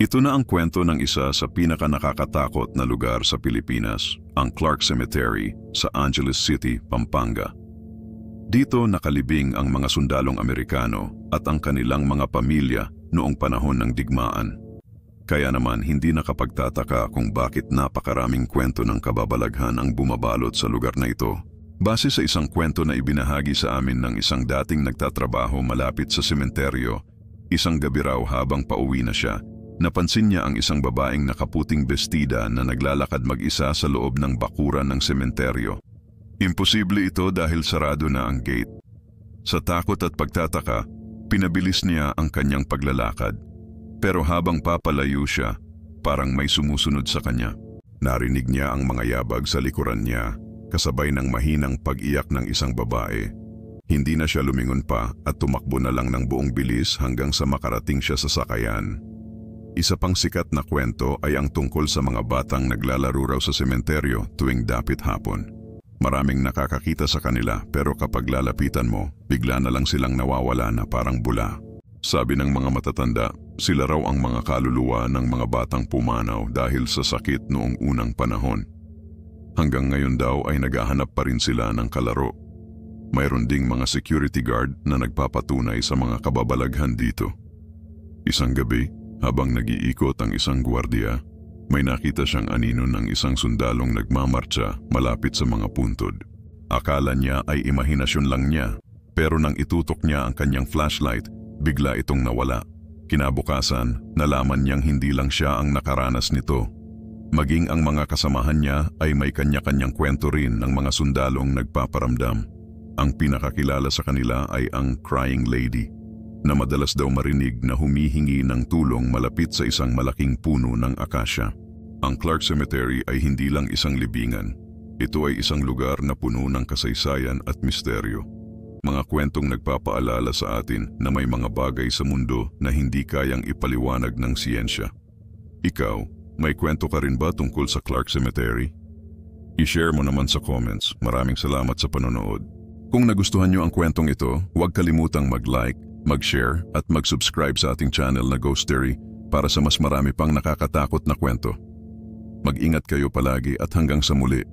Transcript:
Ito na ang kwento ng isa sa pinakanakakatakot na lugar sa Pilipinas, ang Clark Cemetery sa Angeles City, Pampanga. Dito nakalibing ang mga sundalong Amerikano at ang kanilang mga pamilya noong panahon ng digmaan. Kaya naman hindi nakapagtataka kung bakit napakaraming kwento ng kababalaghan ang bumabalot sa lugar na ito. Base sa isang kwento na ibinahagi sa amin ng isang dating nagtatrabaho malapit sa sementeryo, isang gabi raw habang pauwi na siya, napansin niya ang isang babaeng nakaputing bestida na naglalakad mag-isa sa loob ng bakuran ng sementeryo. Imposible ito dahil sarado na ang gate. Sa takot at pagtataka, pinabilis niya ang kanyang paglalakad. Pero habang papalayo siya, parang may sumusunod sa kanya. Narinig niya ang mga yabag sa likuran niya, kasabay ng mahinang pag-iyak ng isang babae. Hindi na siya lumingon pa at tumakbo na lang ng buong bilis hanggang sa makarating siya sa sakayan. Isa pang sikat na kwento ay ang tungkol sa mga batang naglalaro raw sa sementeryo tuwing dapit hapon. Maraming nakakakita sa kanila pero kapag lalapitan mo, bigla na lang silang nawawala na parang bula. Sabi ng mga matatanda, sila raw ang mga kaluluwa ng mga batang pumanaw dahil sa sakit noong unang panahon. Hanggang ngayon daw ay naghahanap pa rin sila ng kalaro. Mayroon ding mga security guard na nagpapatunay sa mga kababalaghan dito. Isang gabi, habang nag-iikot ang isang gwardiya, may nakita siyang anino ng isang sundalong nagmamartsa malapit sa mga puntod. Akala niya ay imahinasyon lang niya, pero nang itutok niya ang kanyang flashlight, bigla itong nawala. Kinabukasan, nalaman niyang hindi lang siya ang nakaranas nito. Maging ang mga kasamahan niya ay may kanya-kanyang kwento rin ng mga sundalong nagpaparamdam. Ang pinakakilala sa kanila ay ang Crying Lady, na madalas daw marinig na humihingi ng tulong malapit sa isang malaking puno ng akasya. Ang Clark Cemetery ay hindi lang isang libingan. Ito ay isang lugar na puno ng kasaysayan at misteryo. Mga kwentong nagpapaalala sa atin na may mga bagay sa mundo na hindi kayang ipaliwanag ng siyensya. Ikaw, may kwento ka rin ba tungkol sa Clark Cemetery? I-share mo naman sa comments. Maraming salamat sa panonood. Kung nagustuhan niyo ang kwentong ito, huwag kalimutang mag-like, mag-share at mag-subscribe sa ating channel na Ghost Theory para sa mas marami pang nakakatakot na kwento. Mag-ingat kayo palagi at hanggang sa muli.